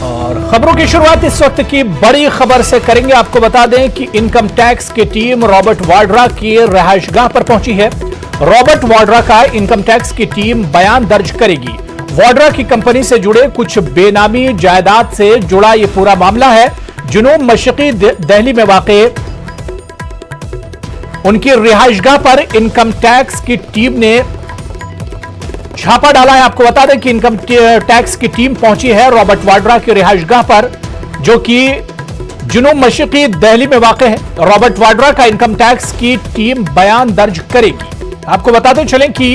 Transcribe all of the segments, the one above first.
और खबरों की शुरुआत इस वक्त की बड़ी खबर से करेंगे। आपको बता दें कि इनकम टैक्स की टीम रॉबर्ट वाड्रा की रिहाइशगाह पर पहुंची है। रॉबर्ट वाड्रा का इनकम टैक्स की टीम बयान दर्ज करेगी। वाड्रा की कंपनी से जुड़े कुछ बेनामी जायदाद से जुड़ा यह पूरा मामला है। जुनूब मशरकी दिल्ली में वाक़े उनकी रिहाइशगाह पर इनकम टैक्स की टीम ने छापा डाला है। आपको बता दें कि इनकम टैक्स की टीम पहुंची है रॉबर्ट वाड्रा की रिहाइशगाह पर, जो कि जुनूब मशरकी दिल्ली में वाक़ है। रॉबर्ट वाड्रा का इनकम टैक्स की टीम बयान दर्ज करेगी। आपको बताते चलें कि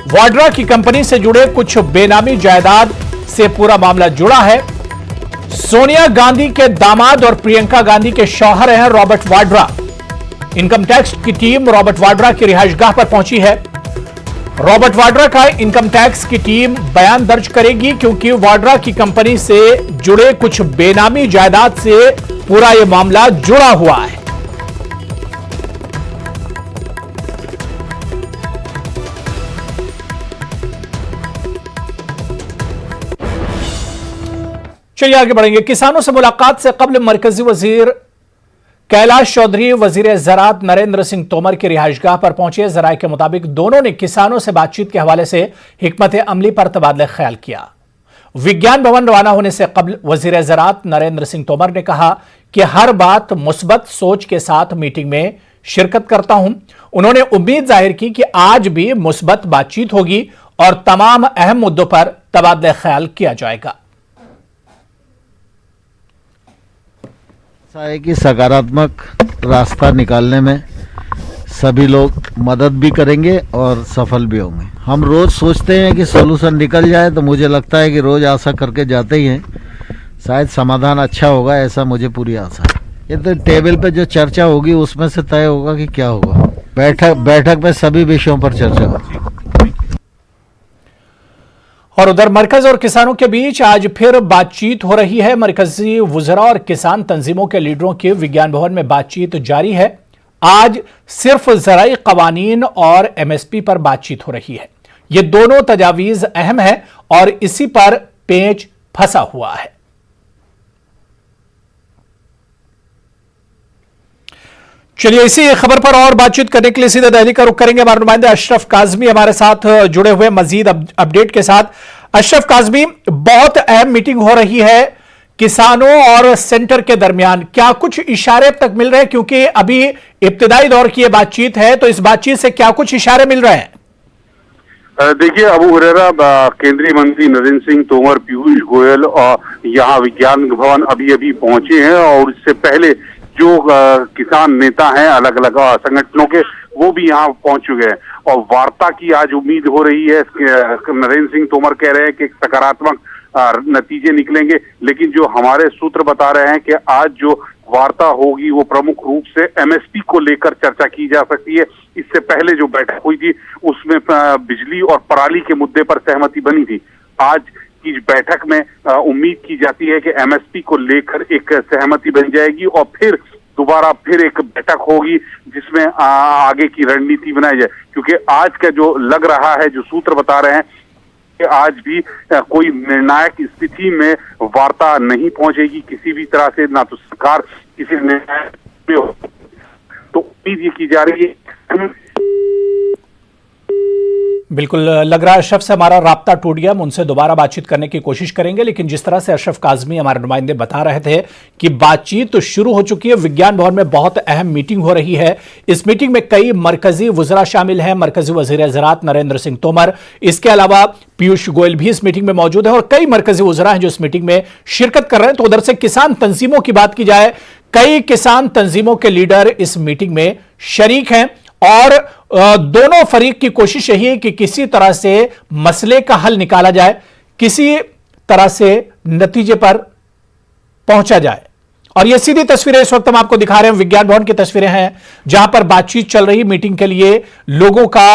वाड्रा की कंपनी से जुड़े कुछ बेनामी जायदाद से पूरा मामला जुड़ा है। सोनिया गांधी के दामाद और प्रियंका गांधी के शौहर हैं रॉबर्ट वाड्रा। इनकम टैक्स की टीम रॉबर्ट वाड्रा की रिहाइशगाह पर पहुंची है। रॉबर्ट वाड्रा का इनकम टैक्स की टीम बयान दर्ज करेगी क्योंकि वाड्रा की कंपनी से जुड़े कुछ बेनामी जायदाद से पूरा यह मामला जुड़ा हुआ है। चलिए आगे बढ़ेंगे। किसानों से मुलाकात से कबल मरकजी वजीर कैलाश चौधरी वजीर ज़राअत नरेंद्र सिंह तोमर की रिहाइशगाह पर पहुंचे। ज़राए के मुताबिक दोनों ने किसानों से बातचीत के हवाले से हिकमत अमली पर तबादला ख्याल किया। विज्ञान भवन रवाना होने से कबल वजीर ज़राअत नरेंद्र सिंह तोमर ने कहा कि हर बात मुस्बत सोच के साथ मीटिंग में शिरकत करता हूं। उन्होंने उम्मीद जाहिर की कि आज भी मुस्बत बातचीत होगी और तमाम अहम मुद्दों पर तबादला ख्याल किया जाएगा। है कि सकारात्मक रास्ता निकालने में सभी लोग मदद भी करेंगे और सफल भी होंगे। हम रोज़ सोचते हैं कि सॉल्यूशन निकल जाए, तो मुझे लगता है कि रोज़ आशा करके जाते ही हैं, शायद समाधान अच्छा होगा, ऐसा मुझे पूरी आशा है। ये तो टेबल पे जो चर्चा होगी उसमें से तय होगा कि क्या होगा। बैठक में सभी विषयों पर चर्चा होगी। और उधर मरकज और किसानों के बीच आज फिर बातचीत हो रही है। मरकजी वुज़रा और किसान तंजीमों के लीडरों की विज्ञान भवन में बातचीत जारी है। आज सिर्फ ज़राई क़वानीन और MSP पर बातचीत हो रही है। ये दोनों तजावीज़ अहम है और इसी पर पेच फंसा हुआ है। चलिए इसी खबर पर और बातचीत करने के लिए सीधे दिल्ली का रुख करेंगे। हमारे नुमाइंदे अशरफ काज़मी हमारे साथ जुड़े हुए मजीद अपडेट के साथ। अशरफ काज़मी, बहुत अहम मीटिंग हो रही है किसानों और सेंटर के दरमियान, क्या कुछ इशारे तक मिल रहे हैं? क्योंकि अभी इब्तिदाई दौर की यह बातचीत है, तो इस बातचीत से क्या कुछ इशारे मिल रहे हैं? देखिए, अबू हुरैरा केंद्रीय मंत्री नरेंद्र सिंह तोमर, पीयूष गोयल और यहाँ विज्ञान भवन अभी अभी पहुंचे हैं और इससे पहले जो किसान नेता हैं अलग अलग संगठनों के, वो भी यहाँ पहुंच चुके हैं और वार्ता की आज उम्मीद हो रही है। नरेंद्र सिंह तोमर कह रहे हैं कि सकारात्मक नतीजे निकलेंगे, लेकिन जो हमारे सूत्र बता रहे हैं कि आज जो वार्ता होगी वो प्रमुख रूप से MSP को लेकर चर्चा की जा सकती है। इससे पहले जो बैठक हुई थी उसमें बिजली और पराली के मुद्दे पर सहमति बनी थी। आज की बैठक में उम्मीद की जाती है कि MSP को लेकर एक सहमति बन जाएगी और फिर दोबारा एक बैठक होगी जिसमें आगे की रणनीति बनाई जाए। क्योंकि आज का जो लग रहा है, जो सूत्र बता रहे हैं कि आज भी कोई निर्णायक स्थिति में वार्ता नहीं पहुंचेगी किसी भी तरह से, ना तो सरकार किसी निर्णय पे हो। तो उम्मीद ये की जा रही है। बिल्कुल लग रहा है अशरफ से हमारा राब्ता टूट गया। हम उनसे दोबारा बातचीत करने की कोशिश करेंगे, लेकिन जिस तरह से अशरफ काज़मी हमारे नुमाइंदे बता रहे थे कि बातचीत तो शुरू हो चुकी है। विज्ञान भवन में बहुत अहम मीटिंग हो रही है। इस मीटिंग में कई मरकजी वुज़रा शामिल हैं। मरकजी वज़ीर ज़राअत नरेंद्र सिंह तोमर, इसके अलावा पीयूष गोयल भी इस मीटिंग में मौजूद है और कई मरकजी वुज़रा हैं जो इस मीटिंग में शिरकत कर रहे हैं। तो उधर से किसान तंजीमों की बात की जाए, कई किसान तंजीमों के लीडर इस मीटिंग में शरीक हैं और दोनों फरीक की कोशिश यही है कि किसी तरह से मसले का हल निकाला जाए, किसी तरह से नतीजे पर पहुंचा जाए। और ये सीधी तस्वीरें इस वक्त हम आपको दिखा रहे हैं, विज्ञान भवन की तस्वीरें हैं जहां पर बातचीत चल रही। मीटिंग के लिए लोगों का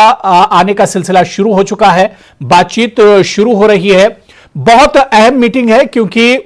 आने का सिलसिला शुरू हो चुका है, बातचीत शुरू हो रही है। बहुत अहम मीटिंग है क्योंकि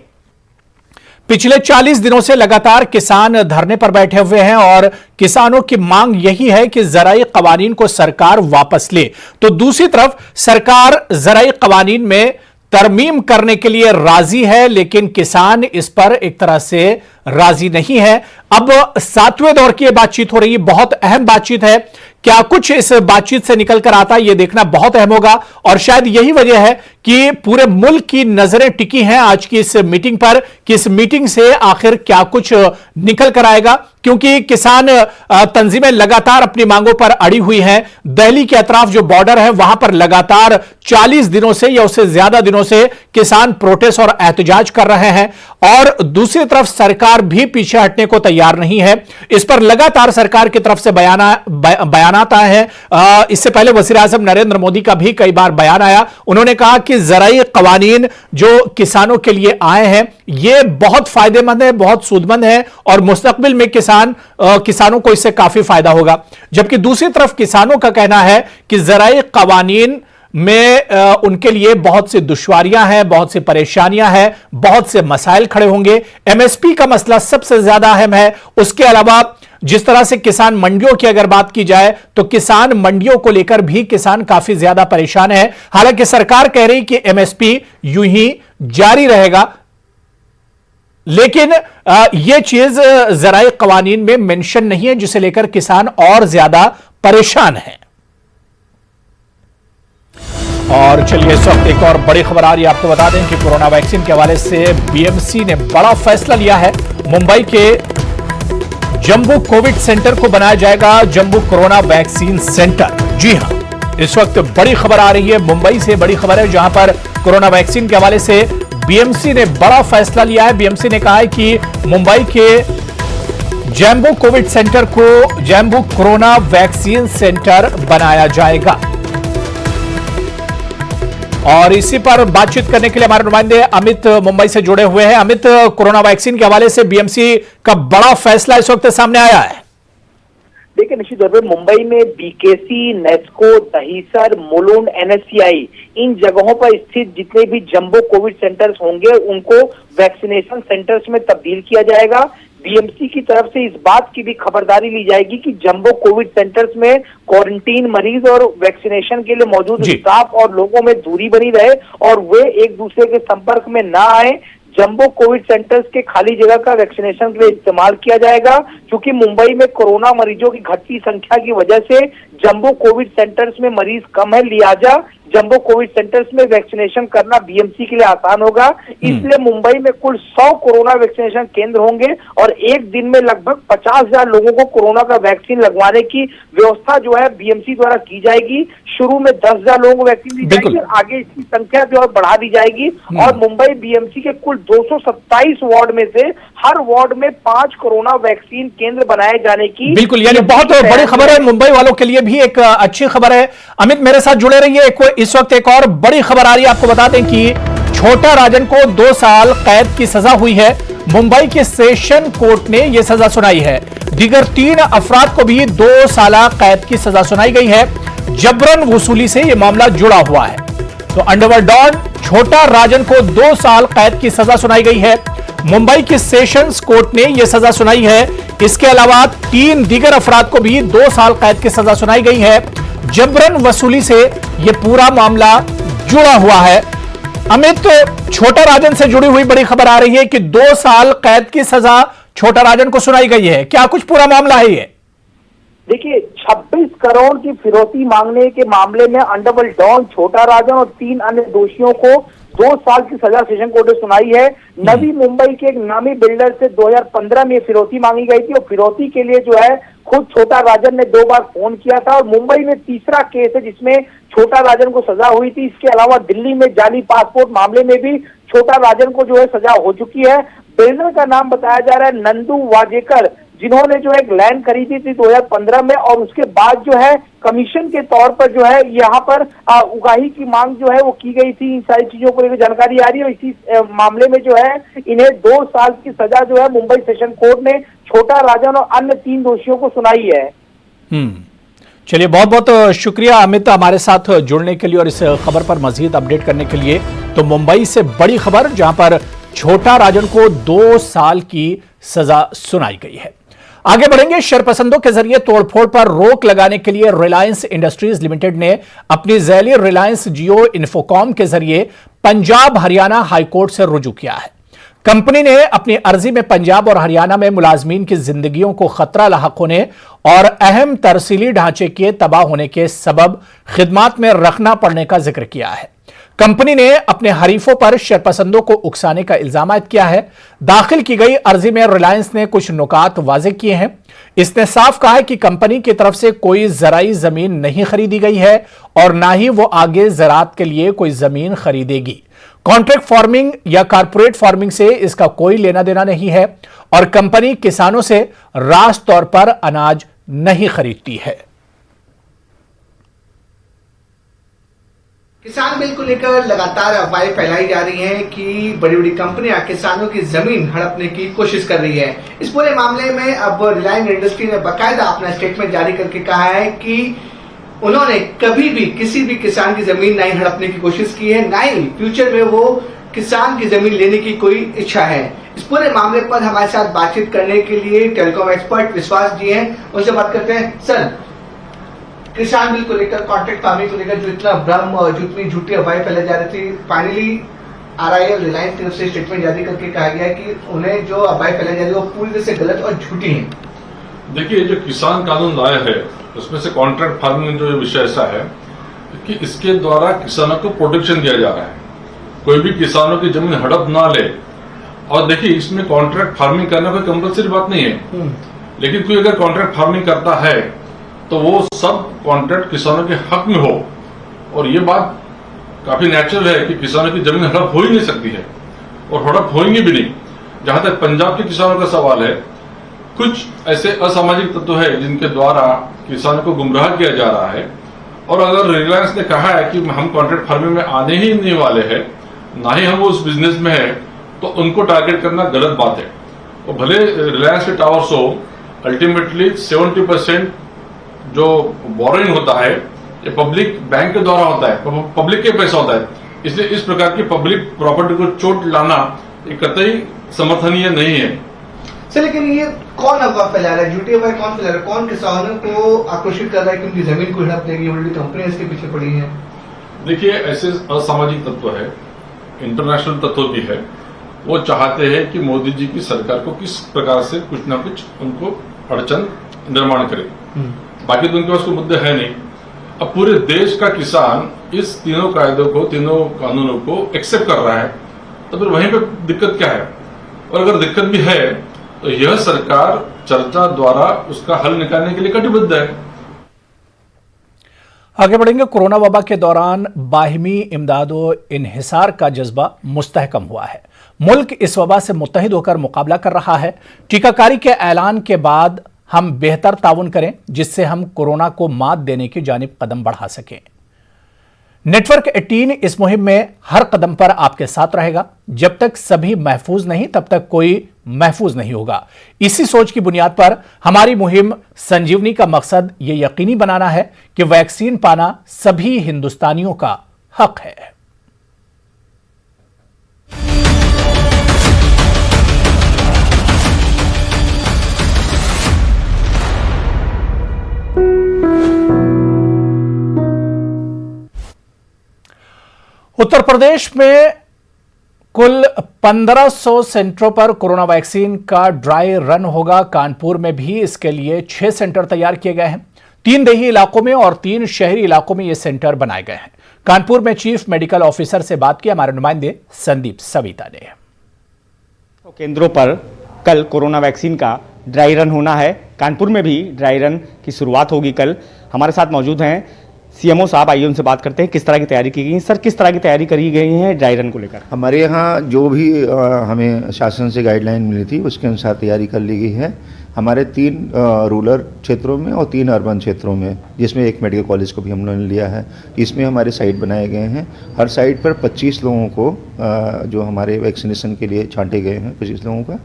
पिछले 40 दिनों से लगातार किसान धरने पर बैठे हुए हैं और किसानों की मांग यही है कि ज़राई क़वानीन को सरकार वापस ले। तो दूसरी तरफ सरकार ज़राई क़वानीन में तरमीम करने के लिए राजी है, लेकिन किसान इस पर एक तरह से राजी नहीं है। अब 7वें दौर की यह बातचीत हो रही है, बहुत अहम बातचीत है। क्या कुछ इस बातचीत से निकल कर आता है, यह देखना बहुत अहम होगा। और शायद यही वजह है कि पूरे मुल्क की नजरें टिकी हैं आज की इस मीटिंग पर कि इस मीटिंग से आखिर क्या कुछ निकल कर आएगा, क्योंकि किसान तंजीमें लगातार अपनी मांगों पर अड़ी हुई हैं। दिल्ली के अतराफ जो बॉर्डर है वहां पर लगातार 40 दिनों से या उससे ज्यादा दिनों से किसान प्रोटेस्ट और एहतजाज कर रहे हैं, और दूसरी तरफ सरकार भी पीछे हटने को तैयार नहीं है। इस पर लगातार सरकार की तरफ से बयानात आए हैं। इससे पहले वज़ीर आज़म नरेंद्र मोदी का भी कई बार बयान आया। उन्होंने कहा कि ज़राई क़वानीन जो किसानों के लिए आए हैं ये बहुत फायदेमंद है, बहुत सूदमंद है, और मुस्तकबिल में किसानों को इससे काफी फायदा होगा। जबकि दूसरी तरफ किसानों का कहना है कि ज़राई क़वानीन में उनके लिए बहुत सी दुश्वारियां हैं, बहुत सी परेशानियां हैं, बहुत से मसाइल खड़े होंगे। एमएसपी का मसला सबसे ज्यादा अहम है। उसके अलावा जिस तरह से किसान मंडियों की अगर बात की जाए तो किसान मंडियों को लेकर भी किसान काफी ज्यादा परेशान है। हालांकि सरकार कह रही कि एमएसपी यूं ही जारी रहेगा, लेकिन यह चीज ज़राई क़वानीन में मेंशन नहीं है, जिसे लेकर किसान और ज्यादा परेशान है। और चलिए इस वक्त एक और बड़ी खबर आ रही है, आपको बता दें कि कोरोना वैक्सीन के हवाले से बीएमसी ने बड़ा फैसला लिया है। मुंबई के जम्बू कोविड सेंटर को बनाया जाएगा जम्बू कोरोना वैक्सीन सेंटर। जी हां, इस वक्त बड़ी खबर आ रही है, मुंबई से बड़ी खबर है, जहां पर कोरोना वैक्सीन के हवाले से बीएमसी ने बड़ा फैसला लिया है। बीएमसी ने कहा है कि मुंबई के जम्बू कोविड सेंटर को जम्बू कोरोना वैक्सीन सेंटर बनाया जाएगा। और इसी पर बातचीत करने के लिए हमारे नुमाइंदे अमित मुंबई से जुड़े हुए हैं। अमित, कोरोना वैक्सीन के हवाले से बीएमसी का बड़ा फैसला इस वक्त सामने आया है। देखिए, निश्चित तौर पर मुंबई में बीकेसी, नेस्को, दहीसर, मुलुंड, एनएससीआई इन जगहों पर स्थित जितने भी जंबो कोविड सेंटर्स होंगे उनको वैक्सीनेशन सेंटर्स में तब्दील किया जाएगा। बीएमसी की तरफ से इस बात की भी खबरदारी ली जाएगी कि जंबो कोविड सेंटर्स में क्वारंटीन मरीज और वैक्सीनेशन के लिए मौजूद स्टाफ और लोगों में दूरी बनी रहे और वे एक दूसरे के संपर्क में ना आए। जंबो कोविड सेंटर्स के खाली जगह का वैक्सीनेशन के लिए इस्तेमाल किया जाएगा, क्योंकि मुंबई में कोरोना मरीजों की घटती संख्या की वजह से जंबो कोविड सेंटर्स में मरीज कम है, लिहाजा जंबो कोविड सेंटर्स में वैक्सीनेशन करना बीएमसी के लिए आसान होगा। इसलिए मुंबई में कुल 100 कोरोना वैक्सीनेशन केंद्र होंगे और एक दिन में लगभग 50,000 लोगों को कोरोना का वैक्सीन लगवाने की व्यवस्था जो है बीएमसी द्वारा की जाएगी। शुरू में 10,000 लोगों को वैक्सीन दी जाएगी, आगे इसकी संख्या जो है बढ़ा दी जाएगी और मुंबई बीएमसी के कुल 227 वार्ड में से हर वार्ड में 5 कोरोना वैक्सीन केंद्र बनाए जाने की। बिल्कुल, यानी बहुत बड़ी खबर है, मुंबई वालों के लिए भी एक अच्छी खबर है। अमित मेरे साथ जुड़े रहिए। इस वक्त एक और बड़ी खबर आ रही है, आपको बता दें कि छोटा राजन को 2 साल कैद की सजा हुई है। मुंबई के सेशन कोर्ट ने यह सजा सुनाई है। दीगर 3 अफराद को भी 2 साल कैद की सजा सुनाई गई है। जबरन वसूली से यह मामला जुड़ा हुआ है। तो अंडरवर्ल्ड डॉन छोटा राजन को 2 साल कैद की सजा सुनाई गई है। मुंबई के सेशंस कोर्ट ने यह सजा सुनाई है। इसके अलावा 3 दीगर अफराद को भी 2 साल कैद की सजा सुनाई गई है। जबरन वसूली से यह पूरा मामला जुड़ा हुआ है। अमित, छोटा राजन से जुड़ी हुई बड़ी खबर आ रही है कि 2 साल कैद की सजा छोटा राजन को सुनाई गई है। क्या कुछ पूरा मामला है ये? देखिए, 26 करोड़ की फिरौती मांगने के मामले में अंडरवर्ल्ड डॉन छोटा राजन और 3 अन्य दोषियों को 2 साल की सजा सेशन कोर्ट ने सुनाई है। नवी मुंबई के एक नामी बिल्डर से 2015 में फिरौती मांगी गई थी और फिरौती के लिए जो है खुद छोटा राजन ने 2 बार फोन किया था और मुंबई में तीसरा केस है जिसमें छोटा राजन को सजा हुई थी। इसके अलावा दिल्ली में जाली पासपोर्ट मामले में भी छोटा राजन को जो है सजा हो चुकी है। बिल्डर का नाम बताया जा रहा है नंदू वाजेकर, जिन्होंने जो है लैंड खरीदी थी 2015 में और उसके बाद जो है कमीशन के तौर पर जो है यहाँ पर उगाही की मांग जो है वो की गई थी। इन सारी चीजों को लेकर जानकारी आ रही है। इसी मामले में जो है इन्हें 2 साल की सजा जो है मुंबई सेशन कोर्ट ने छोटा राजन और अन्य 3 दोषियों को सुनाई है। चलिए, बहुत बहुत शुक्रिया अमित हमारे साथ जुड़ने के लिए और इस खबर पर मजीद अपडेट करने के लिए। तो मुंबई से बड़ी खबर, जहां पर छोटा राजन को 2 साल की सजा सुनाई गई है। आगे बढ़ेंगे। शरपसंदों के जरिए तोड़फोड़ पर रोक लगाने के लिए रिलायंस इंडस्ट्रीज लिमिटेड ने अपनी ज़ैली रिलायंस जियो इन्फोकॉम के जरिए पंजाब हरियाणा हाईकोर्ट से रुजू किया है। कंपनी ने अपनी अर्जी में पंजाब और हरियाणा में मुलाजमीन की जिंदगियों को खतरा लाहक होने और अहम तरसीली ढांचे के तबाह होने के सबब खिदमात में रखना पड़ने का जिक्र किया है। कंपनी ने अपने हरीफों पर शरपसंदों को उकसाने का इल्जाम आयद किया है। दाखिल की गई अर्जी में रिलायंस ने कुछ नुकात वाज़ेह किए हैं। इसने साफ कहा है कि कंपनी की तरफ से कोई ज़राई जमीन नहीं खरीदी गई है और ना ही वो आगे ज़राअत के लिए कोई जमीन खरीदेगी। कॉन्ट्रैक्ट फार्मिंग या कारपोरेट फार्मिंग से इसका कोई लेना देना नहीं है और कंपनी किसानों से रास्त तौर पर अनाज नहीं खरीदती है। किसान बिल को लेकर लगातार अफवाहें फैलाई जा रही हैं कि बड़ी बड़ी कंपनियां किसानों की जमीन हड़पने की कोशिश कर रही है। इस पूरे मामले में अब रिलायंस इंडस्ट्री ने बाकायदा अपना स्टेटमेंट जारी करके कहा है कि उन्होंने कभी भी किसी भी किसान की जमीन नहीं हड़पने की कोशिश की है, ना ही फ्यूचर में वो किसान की जमीन लेने की कोई इच्छा है। इस पूरे मामले पर हमारे साथ बातचीत करने के लिए टेलीकॉम एक्सपर्ट विश्वास जी हैं, उनसे बात करते हैं। सर, किसान बिल को लेकर, कॉन्ट्रैक्ट फार्मिंग को लेकर जो इतना भ्रम और जितनी झूठी अफवाहें फैलाई जा रही थी, फाइनली RIL रिलायंस की तरफ से स्टेटमेंट जारी करके कहा गया है कि उन्हें जो अफवाहें फैलाई जा रही है वो पूरी तरह से गलत और झूठी है। देखिए, जो किसान कानून लाया है उसमें से कॉन्ट्रैक्ट फार्मिंग जो विषय ऐसा है कि इसके द्वारा किसानों को प्रोटेक्शन दिया जा रहा है, कोई भी किसानों की जमीन हड़प ना ले। और देखिए, इसमें कॉन्ट्रैक्ट फार्मिंग करना कोई कंपल्सरी बात नहीं है, लेकिन कोई अगर कॉन्ट्रैक्ट फार्मिंग करता है तो वो सब कॉन्ट्रैक्ट किसानों के हक में हो। और ये बात काफी नेचुरल है कि किसानों की जमीन हड़प हो ही नहीं सकती है और हड़प होंगी भी नहीं। जहां तक पंजाब के किसानों का सवाल है, कुछ ऐसे असामाजिक तत्व है जिनके द्वारा किसानों को गुमराह किया जा रहा है। और अगर रिलायंस ने कहा है कि हम कॉन्ट्रैक्ट फार्मिंग में आने ही नहीं वाले हैं, ना ही हम उस बिजनेस में है, तो उनको टारगेट करना गलत बात है। और भले रिलायंस के टावर्स हो, अल्टीमेटली 70% जो बोरोइंग होता है ये पब्लिक बैंक के द्वारा होता है, पब्लिक के पैसा होता है, इसलिए इस प्रकार की पब्लिक प्रॉपर्टी को चोट लाना ये कतई समर्थनीय नहीं है। सर, लेकिन ये कौन अफवाह फैला रहा है, झूठी अफवाह कौन फैला रहा है, कौन किसानों को आक्रोशित कर रहा है कि उनकी जमीन को हड़प देगी, बड़ी कंपनियां इसके पीछे पड़ी हैं? देखिए, ऐसे असामाजिक तत्व है, इंटरनेशनल तत्व भी है, वो चाहते हैं कि मोदी जी की सरकार को किस प्रकार से कुछ ना कुछ उनको अड़चन निर्माण करे। बाकी तो उनके पास कोई मुद्दे है नहीं। अब पूरे देश का किसान इस तीनों कायदों को, तीनों कानूनों को एक्सेप्ट कर रहा है, तो फिर वहीं पे दिक्कत क्या है? और अगर दिक्कत भी है तो यह सरकार चर्चा द्वारा उसका हल निकालने के लिए कटिबद्ध है। आगे बढ़ेंगे। कोरोना वबा के दौरान बाहिमी इमदाद और इन्हिसार का जज्बा मुस्तहकम हुआ है। मुल्क इस वबा से मुत्तहिद होकर मुकाबला कर रहा है। टीकाकारी के ऐलान के बाद हम बेहतर ताउन करें जिससे हम कोरोना को मात देने की जानिब कदम बढ़ा सकें। नेटवर्क 18 इस मुहिम में हर कदम पर आपके साथ रहेगा। जब तक सभी महफूज नहीं तब तक कोई महफूज नहीं होगा। इसी सोच की बुनियाद पर हमारी मुहिम संजीवनी का मकसद यह यकीनी बनाना है कि वैक्सीन पाना सभी हिंदुस्तानियों का हक है। उत्तर प्रदेश में कुल 1500 सेंटरों पर कोरोना वैक्सीन का ड्राई रन होगा। कानपुर में भी इसके लिए 6 सेंटर तैयार किए गए हैं। 3 देही इलाकों में और 3 शहरी इलाकों में ये सेंटर बनाए गए हैं। कानपुर में चीफ मेडिकल ऑफिसर से बात की हमारे नुमाइंदे संदीप सविता ने। केंद्रों पर कल कोरोना वैक्सीन का ड्राई रन होना है। कानपुर में भी ड्राई रन की शुरुआत होगी कल। हमारे साथ मौजूद हैं CMO साहब, आइए उनसे बात करते हैं किस तरह की तैयारी की गई है। सर, किस तरह की तैयारी करी गई है ड्राई रन को लेकर? हमारे यहाँ जो भी हमें शासन से गाइडलाइन मिली थी उसके अनुसार तैयारी कर ली गई है। हमारे 3 रूरल क्षेत्रों में और 3 अर्बन क्षेत्रों में, जिसमें एक मेडिकल कॉलेज को भी हम लोगों ने लिया है। इसमें हमारे साइट बनाए गए हैं। हर साइट पर 25 लोगों को जो हमारे वैक्सीनेशन के लिए छांटे गए हैं, 25 लोगों का।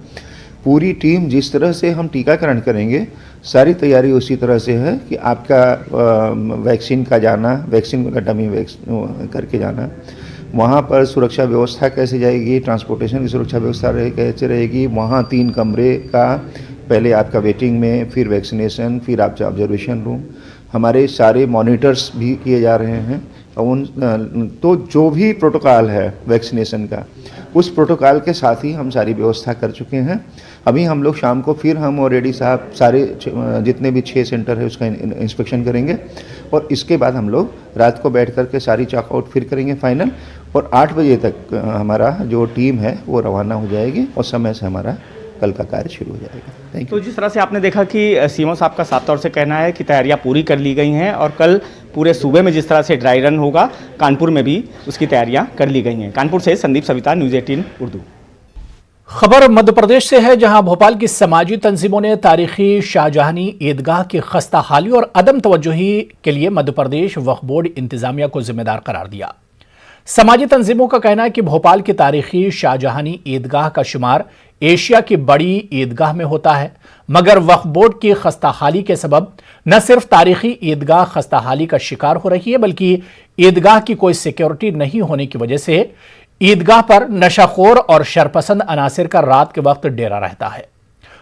पूरी टीम जिस तरह से हम टीकाकरण करेंगे, सारी तैयारी उसी तरह से है कि आपका वैक्सीन का जाना, वैक्सीन का डमी करके जाना, वहाँ पर सुरक्षा व्यवस्था कैसे जाएगी, ट्रांसपोर्टेशन की सुरक्षा व्यवस्था कैसे रहेगी, वहाँ 3 कमरे का, पहले आपका वेटिंग में, फिर वैक्सीनेशन, फिर आपका ऑब्जर्वेशन रूम। हमारे सारे मॉनिटर्स भी किए जा रहे हैं तो जो भी प्रोटोकॉल है वैक्सीनेशन का, उस प्रोटोकॉल के साथ ही हम सारी व्यवस्था कर चुके हैं। अभी हम लोग शाम को फिर हम और रेडी साहब सारे जितने भी 6 सेंटर है उसका इंस्पेक्शन करेंगे और इसके बाद हम लोग रात को बैठ करके सारी चॉकआउट फिर करेंगे फाइनल, और 8 बजे तक हमारा जो टीम है वो रवाना हो जाएगी और समय से हमारा कल का कार्य शुरू हो जाएगा। Thank you. तो जिस तरह से आपने देखा कि सीएमओ साहब का साफ तौर से कहना है कि तैयारियां पूरी कर ली गई हैं और कल पूरे सूबे में जिस तरह से ड्राई रन होगा, कानपुर में भी उसकी तैयारियां कर ली गई हैं। कानपुर से संदीप सविता, न्यूज़ 18 उर्दू। खबर मध्य प्रदेश से है, जहां भोपाल की समाजी तंजीमों ने तारीखी शाहजहानी ईदगाह की खस्ता हाली और अदम तवज्जुही के लिए मध्य प्रदेश वक्फ बोर्ड इंतजामिया को जिम्मेदार करार दिया। समाजी तंजीमों का कहना है कि भोपाल की तारीखी शाहजहानी ईदगाह का शुमार एशिया की बड़ी ईदगाह में होता है, मगर वक्फ बोर्ड की खस्ताहाली के सबब न सिर्फ तारीखी ईदगाह खस्ताहाली का शिकार हो रही है, बल्कि ईदगाह की कोई सिक्योरिटी नहीं होने की वजह से ईदगाह पर नशाखोर और शरपसंद अनासिर का रात के वक्त डेरा रहता है।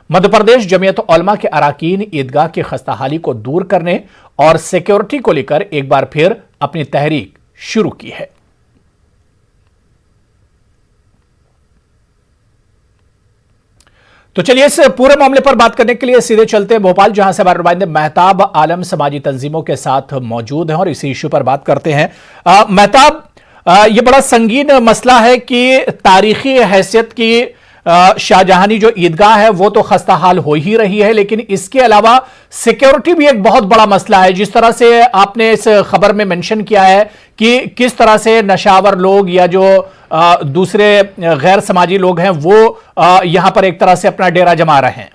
मध्य प्रदेश जमीयत उलमा के अराकीन ईदगाह की खस्ताहाली को दूर करने और सिक्योरिटी को लेकर एक बार फिर अपनी तहरीक शुरू की है। तो चलिए इस पूरे मामले पर बात करने के लिए सीधे चलते हैं भोपाल, जहां से हमारे नुमाइंदे मेहताब आलम समाजी तंजीमों के साथ मौजूद हैं और इसी इश्यू पर बात करते हैं। मेहताब, ये बड़ा संगीन मसला है कि तारीखी हैसियत की शाहजहानी जो ईदगाह है वो तो खस्ताहाल हो ही रही है, लेकिन इसके अलावा सिक्योरिटी भी एक बहुत बड़ा मसला है। जिस तरह से आपने इस खबर में मेंशन किया है कि किस तरह से नशावर लोग या जो दूसरे गैर समाजी लोग हैं वो यहां पर एक तरह से अपना डेरा जमा रहे हैं।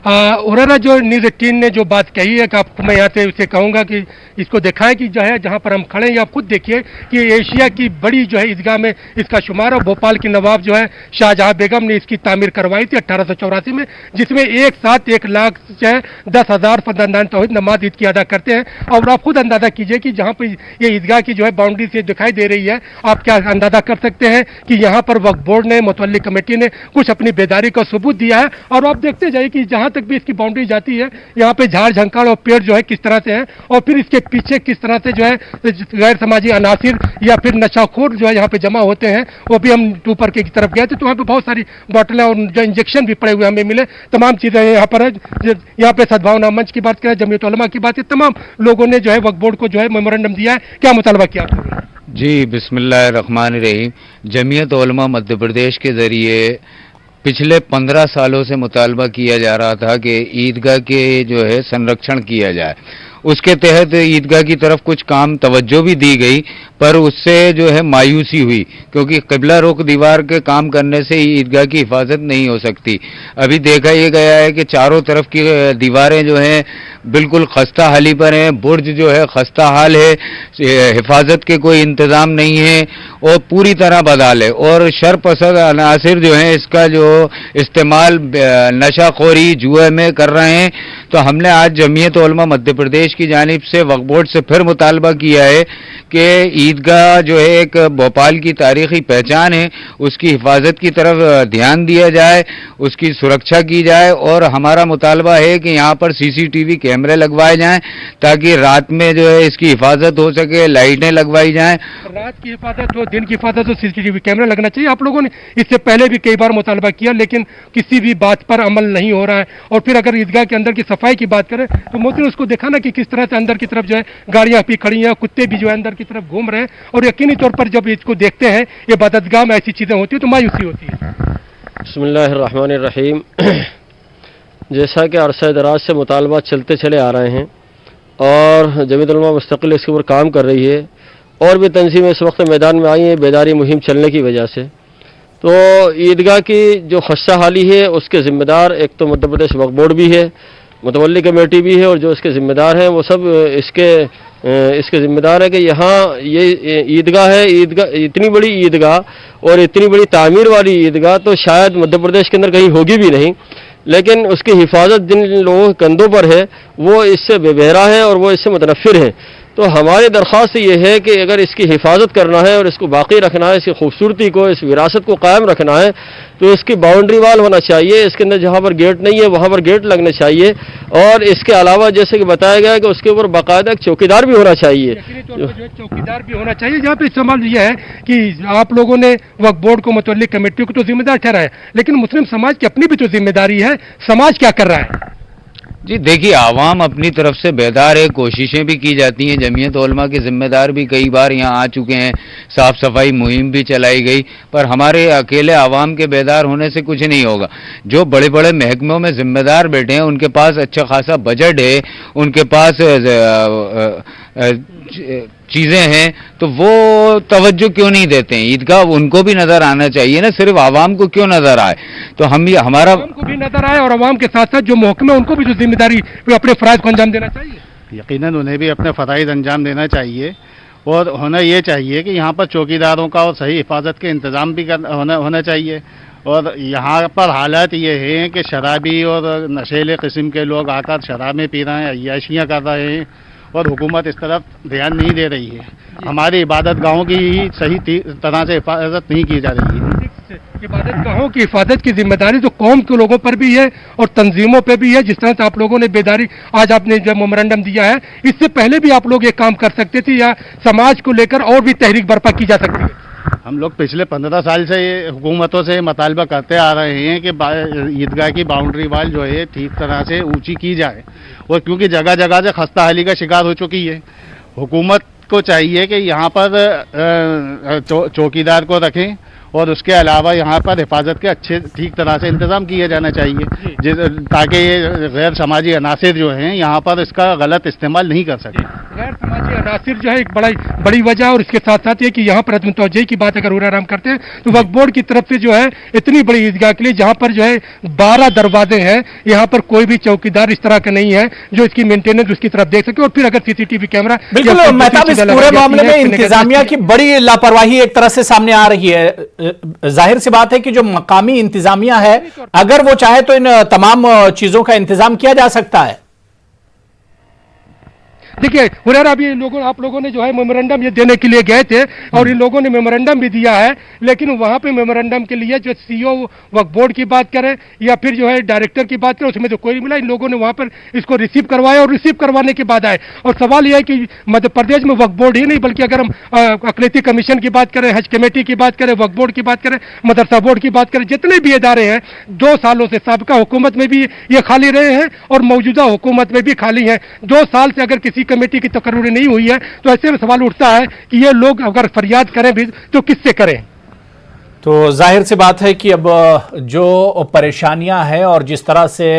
उरेरा जो न्यूज़ 18 ने जो बात कही है कि आपको मैं यहाँ से उसे कहूँगा कि इसको दिखाएं कि जो है जहाँ पर हम खड़े हैं आप खुद देखिए कि एशिया की बड़ी जो है ईदगाह में इसका शुमार है। भोपाल की नवाब जो है शाहजहां बेगम ने इसकी तामीर करवाई थी 1884 में, जिसमें एक साथ 1 लाख जो है 10,000 फर्जंदान तौहीद नमाज ईद की अदा करते हैं। और आप खुद अंदाजा कीजिए कि जहाँ पर ये ईदगाह की जो है बाउंड्री से दिखाई दे रही है, आप क्या अंदाजा कर सकते हैं कि यहाँ पर वक्फ बोर्ड ने, मुतवल्ली कमेटी ने कुछ अपनी बेदारी का सबूत दिया है। और आप देखते जाइए कि जहाँ तक भी इसकी बाउंड्री जाती है, यहाँ पे झाड़ झंकाड़ और पेड़ जो है किस तरह से है, और फिर इसके पीछे किस तरह से जो है गैर समाजी अनासिर या फिर नशाखोर जो है यहाँ पे जमा होते हैं। वो भी हम ऊपर की तरफ गए थे तो वहाँ पे बहुत सारी बोतलें और जो इंजेक्शन भी पड़े हुए हमें मिले, तमाम चीजें यहाँ पर है। यहाँ पे सद्भावना मंच की बात करें, जमीयत उलमा की बात है, तमाम लोगों ने जो है वक्फ बोर्ड को जो है मेमोरेंडम दिया है। क्या मुतालबा किया आपने? जी, बिस्मिल्लाहिर्रहमानिर्रहीम। जमीयत उलमा मध्य प्रदेश के जरिए पिछले 15 सालों से मुतालबा किया जा रहा था कि ईदगाह के जो है संरक्षण किया जाए। उसके तहत ईदगाह की तरफ कुछ काम तवज्जो भी दी गई, पर उससे जो है मायूसी हुई, क्योंकि क़िबला रुख दीवार के काम करने से ईदगाह की हिफाजत नहीं हो सकती। अभी देखा ये गया है कि चारों तरफ की दीवारें जो हैं बिल्कुल खस्ता हाली पर हैं, बुर्ज जो है खस्ता हाल है, हिफाजत के कोई इंतज़ाम नहीं है और पूरी तरह बदहाल है। और शरपसंद अनासिर जो हैं इसका जो इस्तेमाल नशाखोरी जुए में कर रहे हैं। तो हमने आज जमीयत उलमा मध्य प्रदेश की जानिब से वक्फ बोर्ड से फिर मुतालबा किया है कि ईदगाह जो है एक भोपाल की तारीखी पहचान है, उसकी हिफाजत की तरफ ध्यान दिया जाए, उसकी सुरक्षा की जाए। और हमारा मुतालबा है कि यहाँ पर CCTV कैमरे लगवाए जाएं ताकि रात में जो है इसकी हिफाजत हो सके, लाइटें लगवाई जाएं। रात की हिफाजत हो, दिन की हिफाजत हो, CCTV कैमरा लगना चाहिए। आप लोगों ने इससे पहले भी कई बार मुतालबा किया, लेकिन किसी भी बात पर अमल नहीं हो रहा है। और फिर अगर ईदगाह के अंदर की सफाई की बात करें तो मोदी उसको देखा ना कि किस तरह से अंदर की तरफ जो है गाड़ियां भी खड़ी हैं, कुत्ते भी जो है अंदर की तरफ घूम रहे हैं। और यकीनी तौर पर जब इसको देखते हैं, ये इबादतगाह में ऐसी चीजें होती है तो मायूसी होती है। बिस्मिल्लाहिर्रहमानिर्रहीम। जैसा कि अरसा दराज से मुतालबा चलते चले आ रहे हैं और जमीयत उलमा मुस्तकिल इसके ऊपर काम कर रही है, और भी तंजीमें इस वक्त मैदान में आई हैं बेदारी मुहिम चलने की वजह से। तो ईदगाह की जो खस्ता हाली है उसके ज़िम्मेदार एक तो मध्य प्रदेश वक्फ बोर्ड भी है, मुतवल्ली कमेटी भी है, और जो इसके ज़िम्मेदार हैं वो सब इसके ज़िम्मेदार है कि यहाँ ये ईदगाह है। ईदगाह इतनी बड़ी ईदगाह और इतनी बड़ी तामीर वाली ईदगाह तो शायद मध्य प्रदेश के अंदर कहीं होगी भी नहीं, लेकिन उसकी हिफाजत जिन लोगों के कंधों पर है वो इससे बेबहरा है और वो इससे मुतनफ़िर हैं। तो हमारी दरख्वास्त ये है कि अगर इसकी हिफाजत करना है और इसको बाकी रखना है, इसकी खूबसूरती को, इस विरासत को कायम रखना है, तो इसकी बाउंड्री वाल होना चाहिए। इसके अंदर जहाँ पर गेट नहीं है वहाँ पर गेट लगने चाहिए। और इसके अलावा जैसे कि बताया गया है कि उसके ऊपर बाकायदा एक चौकीदार भी होना चाहिए। चौकीदार भी होना चाहिए। जहाँ पे सवाल यह है कि आप लोगों ने वक्फ बोर्ड को, मुतल्लिक कमेटी को तो जिम्मेदार ठहराया, लेकिन मुस्लिम समाज की अपनी भी तो जिम्मेदारी है। समाज क्या कर रहा है? जी देखिए, आवाम अपनी तरफ से बेदार है, कोशिशें भी की जाती हैं। जमीयत उलमा के जिम्मेदार भी कई बार यहाँ आ चुके हैं, साफ सफाई मुहिम भी चलाई गई, पर हमारे अकेले आवाम के बेदार होने से कुछ नहीं होगा। जो बड़े बड़े महकमों में जिम्मेदार बैठे हैं, उनके पास अच्छा खासा बजट है, उनके पास चीज़ें हैं, तो वो तवज्जो क्यों नहीं देते हैं? ईदगाह उनको भी नज़र आना चाहिए ना, सिर्फ आवाम को क्यों नज़र आए? तो हम ये हमारा को भी नजर आए और आवाम के साथ साथ जो महकमे उनको भी जो जिम्मेदारी अपने फ़राइज़ को अंजाम देना चाहिए। यकीनन उन्हें भी अपने फ़राइज़ अंजाम देना चाहिए और होना ये चाहिए कि यहाँ पर चौकीदारों का और सही हिफाजत के इंतज़ाम भी होना चाहिए। और यहाँ पर हालात ये हैं कि शराबी और नशीले किस्म के लोग आकर शराबें पी रहे हैं, अय्याशियाँ कर रहे हैं और हुकूमत इस तरफ ध्यान नहीं दे रही है। हमारी इबादत गाहों की ही सही तरह से हिफाजत नहीं की जा रही है। इबादत गाहों की हिफाजत की जिम्मेदारी तो कौम के लोगों पर भी है और तंजीमों पर भी है। जिस तरह से आप लोगों ने बेदारी आज आपने जब मेमोरेंडम दिया है, इससे पहले भी आप लोग ये काम कर सकते थे या समाज को लेकर और भी तहरीक बर्पा की जा सकती है? हम लोग पिछले 15 साल से हुकूमतों से मुतालबा करते आ रहे हैं कि ईदगाह की बाउंड्री वाल जो है ठीक तरह से ऊंची की जाए, और क्योंकि जगह जगह से खस्ता हाली का शिकार हो चुकी है, हुकूमत को चाहिए कि यहाँ पर चौकीदार को रखें और उसके अलावा यहाँ पर हिफाजत के अच्छे ठीक तरह से इंतज़ाम किया जाना चाहिए, ताकि ये गैर समाजी अनासिर जो हैं यहाँ पर इसका गलत इस्तेमाल नहीं कर सके। गैर समाजी अनासिर जो है एक बड़ी वजह, और इसके साथ साथ ये कि यहाँ पर अदम तवज्जुह की बात अगर हुर्राराम करते हैं तो वक्फ बोर्ड की तरफ से जो है इतनी बड़ी ईदगाह के लिए जहाँ पर जो है 12 दरवाजे हैं, यहाँ पर कोई भी चौकीदार इस तरह का नहीं है जो इसकी मेंटेनेंस उसकी तरफ देख सके। और फिर अगर सीसीटीवी कैमरा, बिल्कुल मेहताब, इस पूरे मामले में इंतजामिया की बड़ी लापरवाही एक तरह से सामने आ रही है। जाहिर सी बात है कि जो मकामी इंतजामिया है, अगर वो चाहे तो इन तमाम चीजों का इंतजाम किया जा सकता है। देखिए हुरैरा, अभी आप लोगों ने जो है मेमोरेंडम ये देने के लिए गए थे और इन लोगों ने मेमोरेंडम भी दिया है, लेकिन वहां पे मेमोरेंडम के लिए जो सीईओ वक्फ बोर्ड की बात करें या फिर जो है डायरेक्टर की बात करें, उसमें तो कोई नहीं मिला। इन लोगों ने वहां पर इसको रिसीव करवाया और रिसीव करवाने के बाद आए। और सवाल यह है कि मध्य प्रदेश में वक्फ बोर्ड ही नहीं, बल्कि अगर हम अक़लियती कमीशन की बात करें, हज कमेटी की बात करें, वक्फ बोर्ड की बात करें, मदरसा बोर्ड की बात करें, जितने भी इदारे हैं 2 सालों से साबिका हुकूमत में भी ये खाली रहे हैं और मौजूदा हुकूमत में भी खाली हैं। 2 साल से अगर किसी कमेटी की तकर्री नहीं हुई है तो ऐसे में सवाल उठता है कि ये लोग अगर फरियाद करें भी तो किससे करें? तो जाहिर सी बात है कि अब जो परेशानियां हैं और जिस तरह से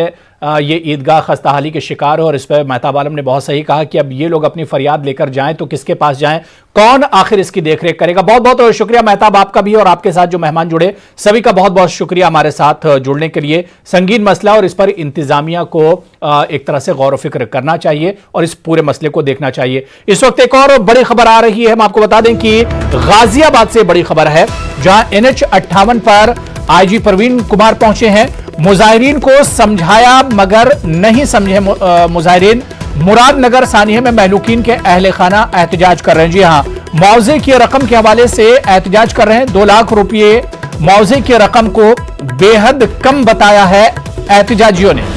ये ईदगाह खस्ताहाली के शिकार हो, और इस पर मेहताब आलम ने बहुत सही कहा कि अब ये लोग अपनी फरियाद लेकर जाएं तो किसके पास जाएं, कौन आखिर इसकी देखरेख करेगा। बहुत बहुत शुक्रिया मेहताब, आपका भी और आपके साथ जो मेहमान जुड़े सभी का बहुत बहुत शुक्रिया हमारे साथ जुड़ने के लिए। संगीन मसला और इस पर इंतजामिया को एक तरह से गौर फिक्र करना चाहिए और इस पूरे मसले को देखना चाहिए। इस वक्त एक और बड़ी खबर आ रही है, हम आपको बता दें कि गाजियाबाद से बड़ी खबर है, जहां NH-58 पर आईजी प्रवीण कुमार पहुंचे हैं। मुजाहिरीन को समझाया मगर नहीं समझे मुजाहिरीन। मुरादनगर सानिया में महलूकीन के अहले खाना एहतजाज कर रहे हैं। जी हां, मुआवजे की रकम के हवाले से एहतजाज कर रहे हैं। 2 लाख रुपये मुआवजे की रकम को बेहद कम बताया है एहतजाजियों ने।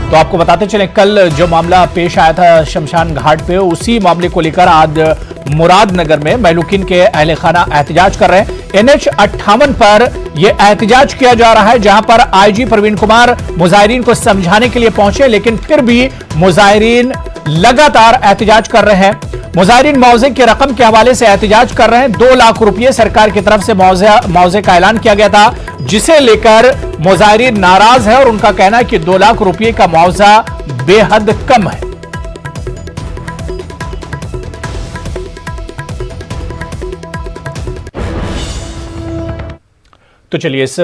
तो आपको बताते चलें, कल जो मामला पेश आया था शमशान घाट पे, उसी मामले को लेकर आज मुरादनगर में महलूकीन के अहले खाना एहतजाज कर रहे हैं। NH-58 पर यह एहतजाज किया जा रहा है, जहां पर आईजी प्रवीण कुमार मुजाहिरीन को समझाने के लिए पहुंचे, लेकिन फिर भी मुजाहिरीन लगातार एहतजाज कर रहे हैं। मुजाहिरीन मुआवजे की रकम के हवाले से एहतजाज कर रहे हैं। 2 लाख रुपये सरकार की तरफ से मुआवजे का ऐलान किया गया था, जिसे लेकर मुजाहिरीन नाराज है और उनका कहना है कि 2 लाख रुपये का मुआवजा बेहद कम है। तो चलिए इस